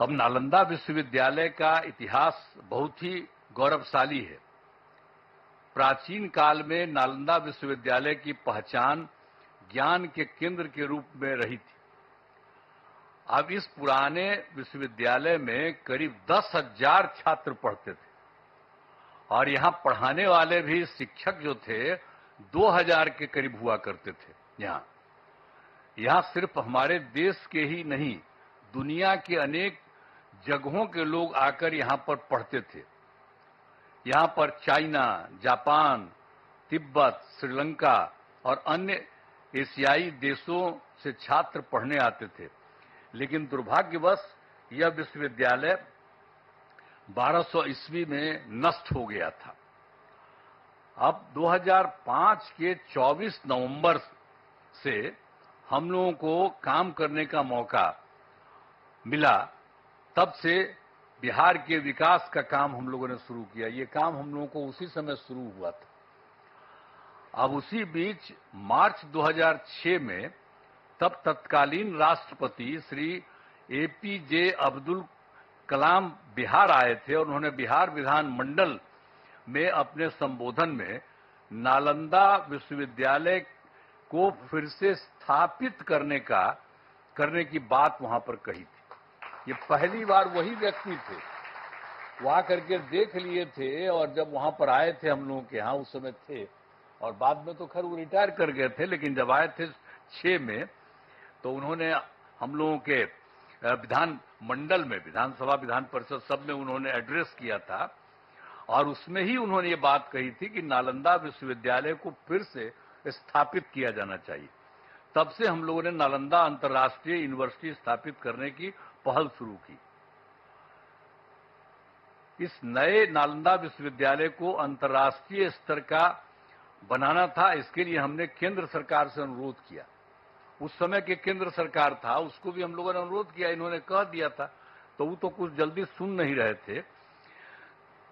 अब नालंदा विश्वविद्यालय का इतिहास बहुत ही गौरवशाली है। प्राचीन काल में नालंदा विश्वविद्यालय की पहचान ज्ञान के केंद्र के रूप में रही थी। अब इस पुराने विश्वविद्यालय में करीब 10,000 छात्र पढ़ते थे और यहां पढ़ाने वाले भी शिक्षक जो थे 2,000 के करीब हुआ करते थे। यहां सिर्फ हमारे देश के ही नहीं, दुनिया के अनेक जगहों के लोग आकर यहां पर पढ़ते थे। यहां पर चाइना, जापान, तिब्बत, श्रीलंका और अन्य एशियाई देशों से छात्र पढ़ने आते थे। लेकिन दुर्भाग्यवश यह विश्वविद्यालय 1200 ईस्वी में नष्ट हो गया था। अब 2005 के 24 नवंबर से हम लोगों को काम करने का मौका मिला। तब से बिहार के विकास का काम हम लोगों ने शुरू किया। ये काम हम लोगों को उसी समय शुरू हुआ था। अब उसी बीच मार्च 2006 में तब तत्कालीन राष्ट्रपति श्री APJ अब्दुल कलाम बिहार आए थे और उन्होंने बिहार विधानमंडल में अपने संबोधन में नालंदा विश्वविद्यालय को फिर से स्थापित करने की बात वहां पर कही थी। ये पहली बार वही व्यक्ति थे, वहां करके देख लिए थे और जब वहां पर आए थे हम लोगों के यहाँ उस समय थे और बाद में तो खैर वो रिटायर कर गए थे। लेकिन जब आए थे 6 में तो उन्होंने हम लोगों के विधान मंडल में, विधानसभा, विधान परिषद सब में उन्होंने एड्रेस किया था और उसमें ही उन्होंने ये बात कही थी कि नालंदा विश्वविद्यालय को फिर से स्थापित किया जाना चाहिए। तब से हम लोगों ने नालंदा अंतर्राष्ट्रीय यूनिवर्सिटी स्थापित करने की पहल शुरू की। इस नए नालंदा विश्वविद्यालय को अंतर्राष्ट्रीय स्तर का बनाना था। इसके लिए हमने केंद्र सरकार से अनुरोध किया। उस समय के केंद्र सरकार था, उसको भी हम लोगों ने अनुरोध किया, इन्होंने कह दिया था, तो वो तो कुछ जल्दी सुन नहीं रहे थे,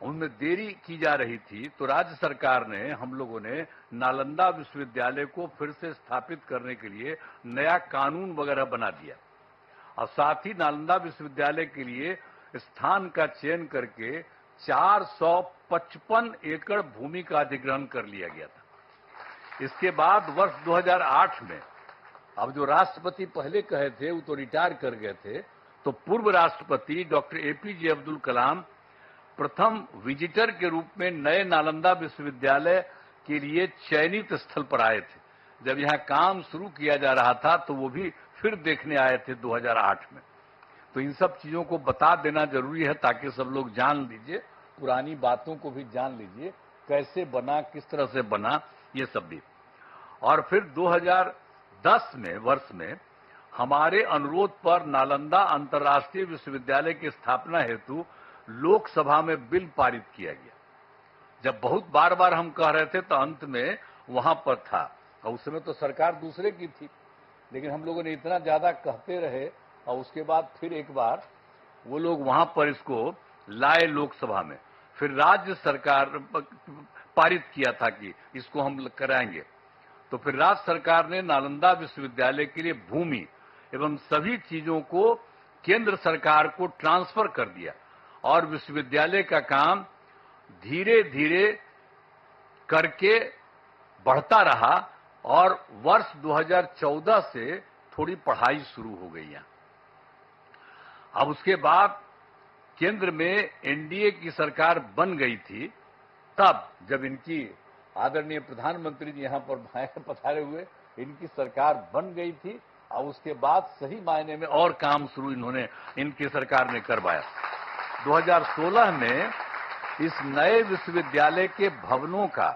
उनमें देरी की जा रही थी। तो राज्य सरकार ने, हम लोगों ने नालंदा विश्वविद्यालय को फिर से स्थापित करने के लिए नया कानून वगैरह बना दिया और साथ ही नालंदा विश्वविद्यालय के लिए स्थान का चयन करके 455 एकड़ भूमि का अधिग्रहण कर लिया गया था। इसके बाद वर्ष 2008 में, अब जो राष्ट्रपति पहले कहे थे वो तो रिटायर कर गए थे, तो पूर्व राष्ट्रपति डॉक्टर APJ अब्दुल कलाम प्रथम विजिटर के रूप में नए नालंदा विश्वविद्यालय के लिए चयनित स्थल पर आए थे। जब यहाँ काम शुरू किया जा रहा था तो वो भी फिर देखने आए थे 2008 में। तो इन सब चीजों को बता देना जरूरी है ताकि सब लोग जान लीजिए, पुरानी बातों को भी जान लीजिए, कैसे बना, किस तरह से बना, ये सब भी। और फिर 2010 में वर्ष में हमारे अनुरोध पर नालंदा अंतर्राष्ट्रीय विश्वविद्यालय की स्थापना हेतु लोकसभा में बिल पारित किया गया। जब बहुत बार बार हम कह रहे थे तो अंत में वहां पर था और उस समय तो सरकार दूसरे की थी, लेकिन हम लोगों ने इतना ज्यादा कहते रहे और उसके बाद फिर एक बार वो लोग वहां पर इसको लाए लोकसभा में। फिर राज्य सरकार पारित किया था कि इसको हम कराएंगे। तो फिर राज्य सरकार ने नालंदा विश्वविद्यालय के लिए भूमि एवं सभी चीजों को केंद्र सरकार को ट्रांसफर कर दिया और विश्वविद्यालय का काम धीरे धीरे करके बढ़ता रहा और वर्ष 2014 से थोड़ी पढ़ाई शुरू हो गई यहाँ। अब उसके बाद केंद्र में NDA की सरकार बन गई थी। तब जब इनकी आदरणीय प्रधानमंत्री जी यहाँ पर पधारे हुए, इनकी सरकार बन गई थी और उसके बाद सही मायने में और काम शुरू इनकी सरकार ने करवाया। 2016 में इस नए विश्वविद्यालय के भवनों का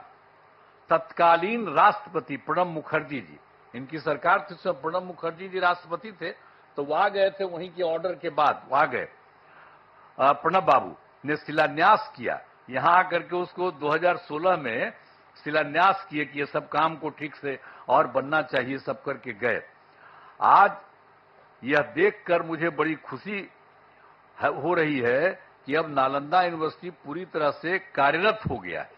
तत्कालीन राष्ट्रपति प्रणब मुखर्जी जी, इनकी सरकार थी, सब प्रणब मुखर्जी जी राष्ट्रपति थे, तो वहां गए थे, वहीं के ऑर्डर के बाद वहां गए, प्रणब बाबू ने शिलान्यास किया। यहां आकर के उसको 2016 में शिलान्यास किए कि ये सब काम को ठीक से और बनना चाहिए, सब करके गए। आज यह देखकर मुझे बड़ी खुशी हो रही है कि अब नालंदा यूनिवर्सिटी पूरी तरह से कार्यरत हो गया है।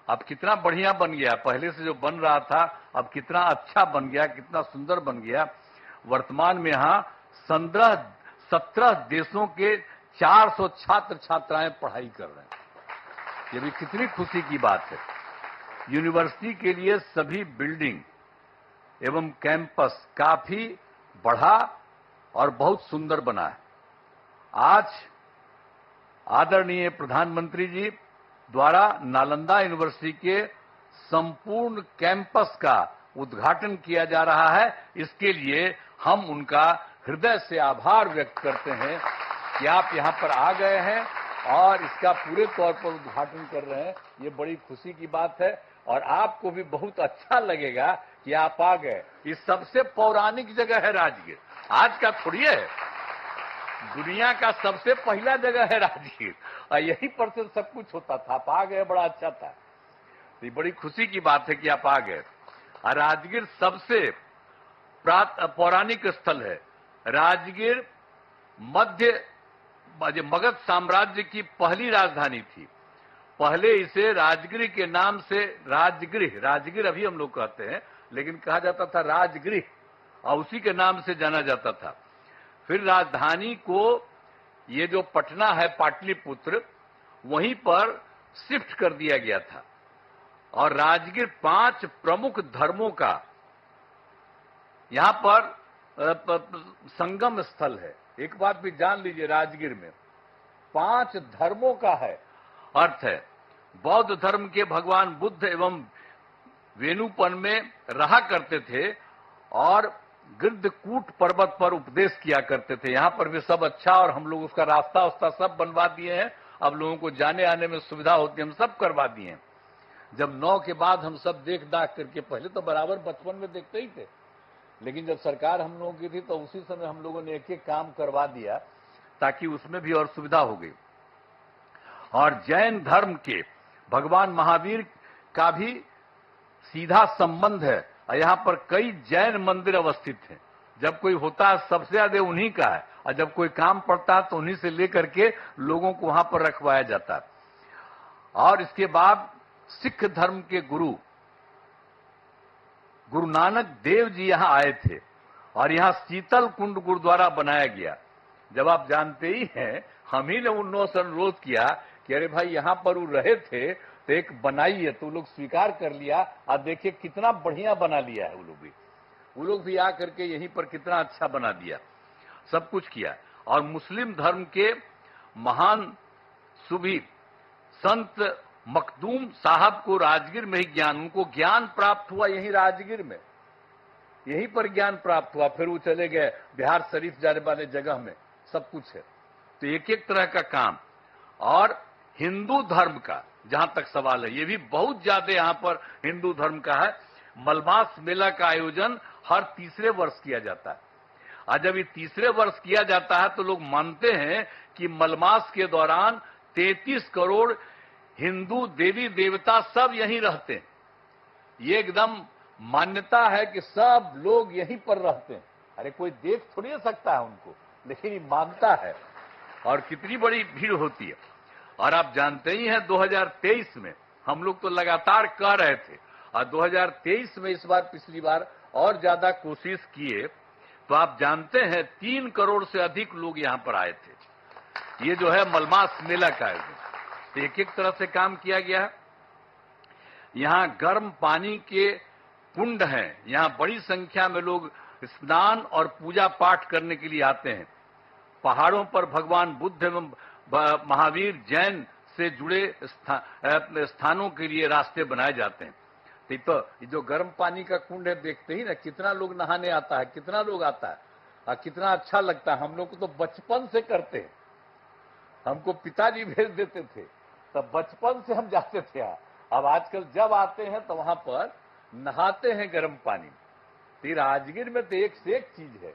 अब कितना बढ़िया बन गया, पहले से जो बन रहा था अब कितना अच्छा बन गया, कितना सुंदर बन गया। वर्तमान में यहाँ 17 देशों के 400 छात्र छात्राएं पढ़ाई कर रहे हैं। ये भी कितनी खुशी की बात है। यूनिवर्सिटी के लिए सभी बिल्डिंग एवं कैंपस काफी बढ़ा और बहुत सुंदर बना है। आज आदरणीय प्रधानमंत्री जी द्वारा नालंदा यूनिवर्सिटी के संपूर्ण कैंपस का उद्घाटन किया जा रहा है। इसके लिए हम उनका हृदय से आभार व्यक्त करते हैं कि आप यहां पर आ गए हैं और इसका पूरे तौर पर उद्घाटन कर रहे हैं। ये बड़ी खुशी की बात है और आपको भी बहुत अच्छा लगेगा कि आप आ गए। ये सबसे पौराणिक जगह है राजगीर, आज का थोड़ी है। दुनिया का सबसे पहला जगह है राजगीर और यहीं पर से सब कुछ होता था। आप आ गए, बड़ा अच्छा था। ये बड़ी खुशी की बात है कि आप आ गए। और राजगीर सबसे पौराणिक स्थल है। राजगीर मगध साम्राज्य की पहली राजधानी थी। पहले इसे राजगृह के नाम से राजगीर अभी हम लोग कहते हैं, लेकिन कहा जाता था राजगृह और उसी के नाम से जाना जाता था। फिर राजधानी को ये जो पटना है पाटलिपुत्र, वहीं पर शिफ्ट कर दिया गया था। और राजगीर 5 प्रमुख धर्मों का यहां पर संगम स्थल है। एक बात भी जान लीजिए, राजगीर में 5 धर्मों का है अर्थ है। बौद्ध धर्म के भगवान बुद्ध एवं वेणुपन में रहा करते थे और गिद्धकूट पर्वत पर उपदेश किया करते थे। यहां पर भी सब अच्छा, और हम लोग उसका रास्ता सब बनवा दिए हैं। अब लोगों को जाने आने में सुविधा होती है, हम सब करवा दिए हैं। जब 9 के बाद हम सब देख दाख करके, पहले तो बराबर बचपन में देखते ही थे, लेकिन जब सरकार हम लोगों की थी तो उसी समय हम लोगों ने एक एक काम करवा दिया ताकि उसमें भी और सुविधा हो गई। और जैन धर्म के भगवान महावीर का भी सीधा संबंध है। यहां पर कई जैन मंदिर अवस्थित हैं। जब कोई होता है सबसे ज्यादा उन्हीं का है, और जब कोई काम पड़ता है तो उन्हीं से लेकर के लोगों को वहां पर रखवाया जाता है। और इसके बाद सिख धर्म के गुरु नानक देव जी यहां आए थे और यहां शीतल कुंड गुरुद्वारा बनाया गया। जब आप जानते ही हैं, हम ही ने उनसे अनुरोध किया कि अरे भाई यहां पर वो रहे थे तो एक बनाइए, तो लोग स्वीकार कर लिया। और देखिए कितना बढ़िया बना लिया है। वो लोग भी आकर के यहीं पर कितना अच्छा बना दिया, सब कुछ किया। और मुस्लिम धर्म के महान सूफी संत मखदूम साहब को राजगीर में ही उनको ज्ञान प्राप्त हुआ। यहीं राजगीर में, यहीं पर ज्ञान प्राप्त हुआ। फिर वो चले गए बिहार शरीफ जाने वाले जगह में, सब कुछ है। तो एक एक तरह का काम। और हिंदू धर्म का जहां तक सवाल है, ये भी बहुत ज्यादा यहां पर हिंदू धर्म का है। मलमास मेला का आयोजन हर तीसरे वर्ष किया जाता है। और जब ये तीसरे वर्ष किया जाता है तो लोग मानते हैं कि मलमास के दौरान 33 करोड़ हिंदू देवी देवता सब यहीं रहते हैं। ये एकदम मान्यता है कि सब लोग यहीं पर रहते हैं। अरे कोई देख थोड़ी सकता है उनको, लेकिन ये मानता है। और कितनी बड़ी भीड़ होती है। और आप जानते ही हैं 2023 में हम लोग तो लगातार कह रहे थे, और 2023 में इस बार पिछली बार और ज्यादा कोशिश किए, तो आप जानते हैं 3 करोड़ से अधिक लोग यहां पर आए थे। ये जो है मलमास मेला का आयोजन एक एक तरह से काम किया गया है। यहां गर्म पानी के कुंड हैं। यहां बड़ी संख्या में लोग स्नान और पूजा पाठ करने के लिए आते हैं। पहाड़ों पर भगवान बुद्ध एवं महावीर जैन से जुड़े स्थानों के लिए रास्ते बनाए जाते हैं। तो जो गर्म पानी का कुंड है, देखते ही ना कितना लोग नहाने आता है, कितना लोग आता है और कितना अच्छा लगता है। हम लोग को तो बचपन से करते हैं, हमको पिताजी भेज देते थे, तब बचपन से हम जाते थे। अब आजकल जब आते हैं तो वहां पर नहाते हैं गर्म पानी। तो राजगीर में तो एक से एक चीज है।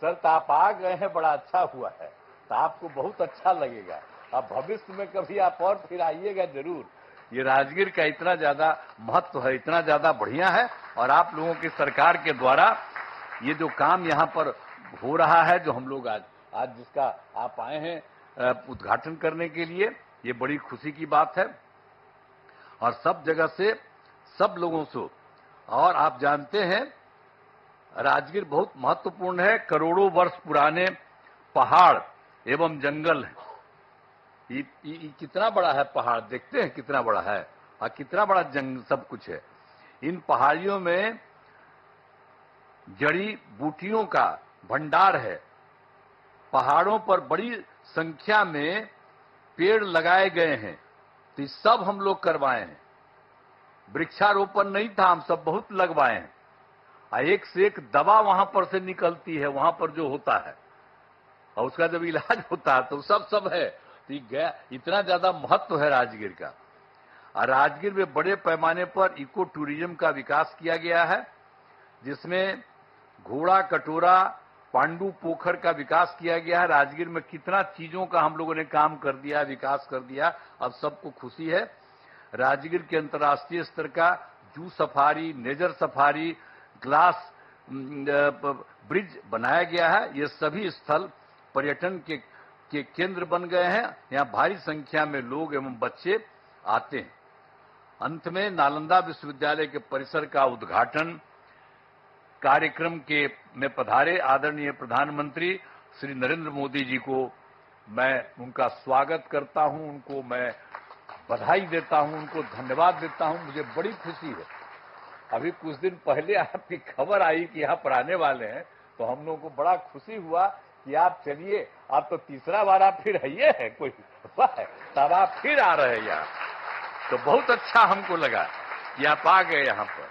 सर तो आप आ गए हैं, बड़ा अच्छा हुआ है, तो आपको बहुत अच्छा लगेगा। अब भविष्य में कभी आप और फिर आइएगा जरूर। ये राजगीर का इतना ज्यादा महत्व है, इतना ज्यादा बढ़िया है। और आप लोगों की सरकार के द्वारा ये जो काम यहाँ पर हो रहा है, जो हम लोग आज जिसका आप आए हैं उद्घाटन करने के लिए, ये बड़ी खुशी की बात है। और सब जगह से, सब लोगों से। और आप जानते हैं राजगीर बहुत महत्वपूर्ण है। करोड़ों वर्ष पुराने पहाड़ एवं जंगल है। ये कितना बड़ा है पहाड़, देखते हैं कितना बड़ा है और कितना बड़ा जंगल सब कुछ है। इन पहाड़ियों में जड़ी बूटियों का भंडार है। पहाड़ों पर बड़ी संख्या में पेड़ लगाए गए हैं, तो ये सब हम लोग करवाए हैं। वृक्षारोपण नहीं था, हम सब बहुत लगवाए हैं। और एक से एक दवा वहां पर से निकलती है, वहां पर जो होता है, और उसका जब इलाज होता है तो सब है। तो ये इतना ज्यादा महत्व है राजगीर का। और राजगीर में बड़े पैमाने पर इको टूरिज्म का विकास किया गया है, जिसमें घोड़ा कटोरा पांडु पोखर का विकास किया गया है। राजगीर में कितना चीजों का हम लोगों ने काम कर दिया, विकास कर दिया, अब सबको खुशी है। राजगीर के अंतर्राष्ट्रीय स्तर का zoo safari, nature safari, glass bridge बनाया गया है। ये सभी स्थल पर्यटन के केंद्र बन गए हैं। यहाँ भारी संख्या में लोग एवं बच्चे आते हैं। अंत में नालंदा विश्वविद्यालय के परिसर का उद्घाटन कार्यक्रम में पधारे आदरणीय प्रधानमंत्री श्री नरेंद्र मोदी जी को मैं उनका स्वागत करता हूं, उनको मैं बधाई देता हूं, उनको धन्यवाद देता हूं। मुझे बड़ी खुशी है। अभी कुछ दिन पहले आपकी खबर आई कि यहाँ पर आने वाले हैं, तो हम लोगों को बड़ा खुशी हुआ कि आप चलिए, आप तो तीसरा बार आप फिर आइए है कोई है, तब आप फिर आ रहे हैं यहाँ, तो बहुत अच्छा हमको लगा कि आप आ गए यहाँ पर।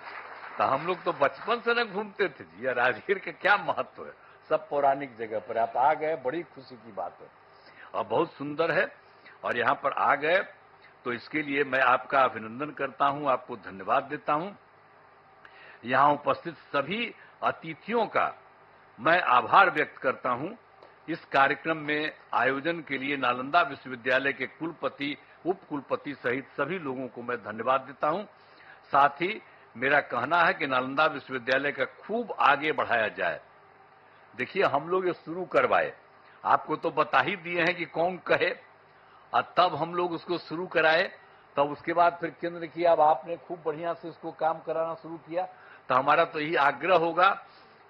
तो हम लोग तो बचपन से न घूमते थे जी, राजगीर का क्या महत्व है, सब पौराणिक जगह पर आप आ गए, बड़ी खुशी की बात है और बहुत सुंदर है। और यहाँ पर आ गए तो इसके लिए मैं आपका अभिनंदन करता हूं, आपको धन्यवाद देता हूं। यहाँ उपस्थित सभी अतिथियों का मैं आभार व्यक्त करता हूं। इस कार्यक्रम में आयोजन के लिए नालंदा विश्वविद्यालय के कुलपति, उप कुलपति सहित सभी लोगों को मैं धन्यवाद देता हूं। साथ ही मेरा कहना है कि नालंदा विश्वविद्यालय का खूब आगे बढ़ाया जाए। देखिए, हम लोग ये शुरू करवाए, आपको तो बता ही दिए हैं कि कौन कहे, और तब हम लोग उसको शुरू कराए, तब उसके बाद फिर केंद्र किया, अब आपने खूब बढ़िया से इसको काम कराना शुरू किया। तो हमारा तो यही आग्रह होगा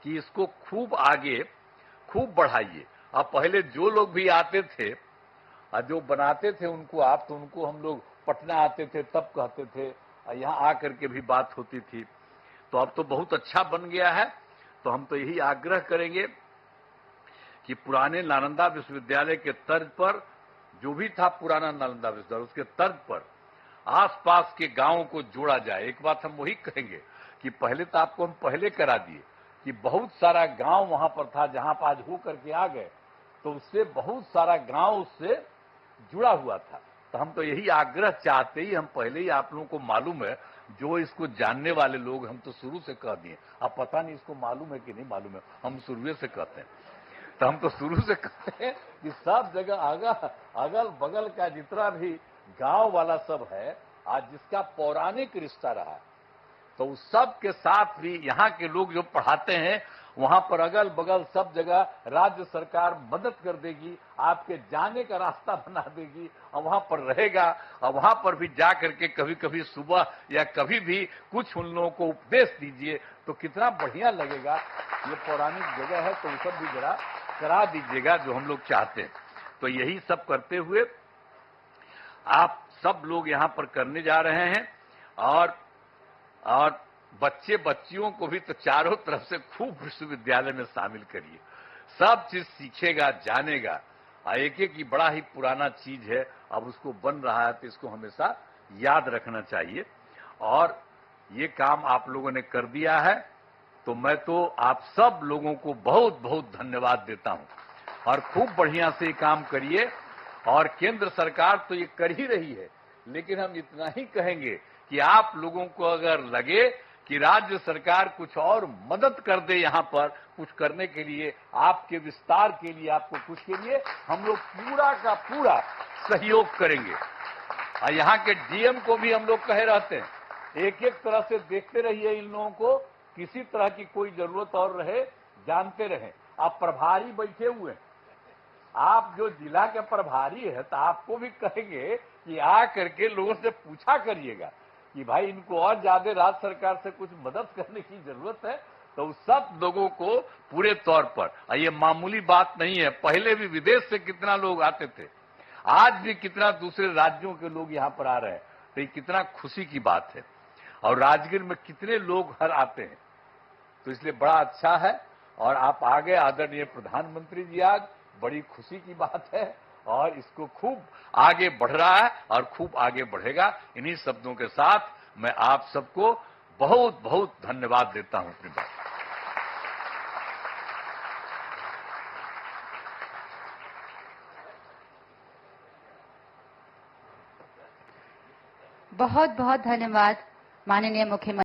कि इसको खूब आगे खूब बढ़ाइए। अब पहले जो लोग भी आते थे और जो बनाते थे उनको आप, तो उनको हम लोग पटना आते थे तब कहते थे, और यहाँ आकर के भी बात होती थी। तो अब तो बहुत अच्छा बन गया है। तो हम तो यही आग्रह करेंगे कि पुराने नालंदा विश्वविद्यालय के तर्ज पर, जो भी था पुराना नालंदा विश्वविद्यालय, उसके तर्ज पर आसपास के गांवों को जोड़ा जाए। एक बात हम वही कहेंगे कि पहले तो आपको हम पहले करा दिए कि बहुत सारा गांव वहां पर था, जहां पर आज हो करके आ गए, तो उससे बहुत सारा गांव उससे जुड़ा हुआ था। तो हम तो यही आग्रह चाहते ही, हम पहले ही आप लोगों को मालूम है, जो इसको जानने वाले लोग, हम तो शुरू से कह दिए, अब पता नहीं इसको मालूम है कि नहीं मालूम है, हम शुरू से कहते हैं। तो हम तो शुरू से कहते हैं कि सब जगह अगल बगल का जितना भी गांव वाला सब है, आज जिसका पौराणिक रिश्ता रहा है, तो उस सब के साथ भी यहाँ के लोग जो पढ़ाते हैं, वहां पर अगल बगल सब जगह राज्य सरकार मदद कर देगी, आपके जाने का रास्ता बना देगी, और वहां पर रहेगा, और वहां पर भी जा करके कभी कभी सुबह या कभी भी कुछ उन लोगों को उपदेश दीजिए, तो कितना बढ़िया लगेगा। ये पौराणिक जगह है, तो सब भी जरा करा दीजिएगा जो हम लोग चाहते हैं। तो यही सब करते हुए आप सब लोग यहाँ पर करने जा रहे हैं, और बच्चे बच्चियों को भी तो चारों तरफ से खूब विश्वविद्यालय में शामिल करिए, सब चीज सीखेगा, जानेगा। एक एक की बड़ा ही पुराना चीज है, अब उसको बन रहा है, तो इसको हमेशा याद रखना चाहिए। और ये काम आप लोगों ने कर दिया है, तो मैं तो आप सब लोगों को बहुत बहुत धन्यवाद देता हूं, और खूब बढ़िया से काम करिए। और केंद्र सरकार तो ये कर ही रही है, लेकिन हम इतना ही कहेंगे कि आप लोगों को अगर लगे कि राज्य सरकार कुछ और मदद कर दे, यहाँ पर कुछ करने के लिए, आपके विस्तार के लिए, आपको कुछ के लिए, हम लोग पूरा का पूरा सहयोग करेंगे। और यहाँ के डीएम को भी हम लोग कहे रहते हैं, एक एक तरह से देखते रहिए इन लोगों को, किसी तरह की कोई जरूरत और रहे, जानते रहें। आप प्रभारी बैठे हुए हैं, आप जो जिला के प्रभारी है, तो आपको भी कहेंगे कि आ करके लोगों से पूछा करिएगा कि भाई इनको और ज्यादा राज्य सरकार से कुछ मदद करने की जरूरत है, तो सब लोगों को पूरे तौर पर, ये मामूली बात नहीं है, पहले भी विदेश से कितना लोग आते थे, आज भी कितना दूसरे राज्यों के लोग यहां पर आ रहे हैं, तो ये कितना खुशी की बात है। और राजगीर में कितने लोग हर आते हैं, तो इसलिए बड़ा अच्छा है। और आप आगे आदरणीय प्रधानमंत्री जी, आज बड़ी खुशी की बात है और इसको खूब आगे बढ़ रहा है और खूब आगे बढ़ेगा। इन्हीं शब्दों के साथ मैं आप सबको बहुत बहुत धन्यवाद देता हूं अपनी बात। बहुत बहुत धन्यवाद माननीय मुख्यमंत्री।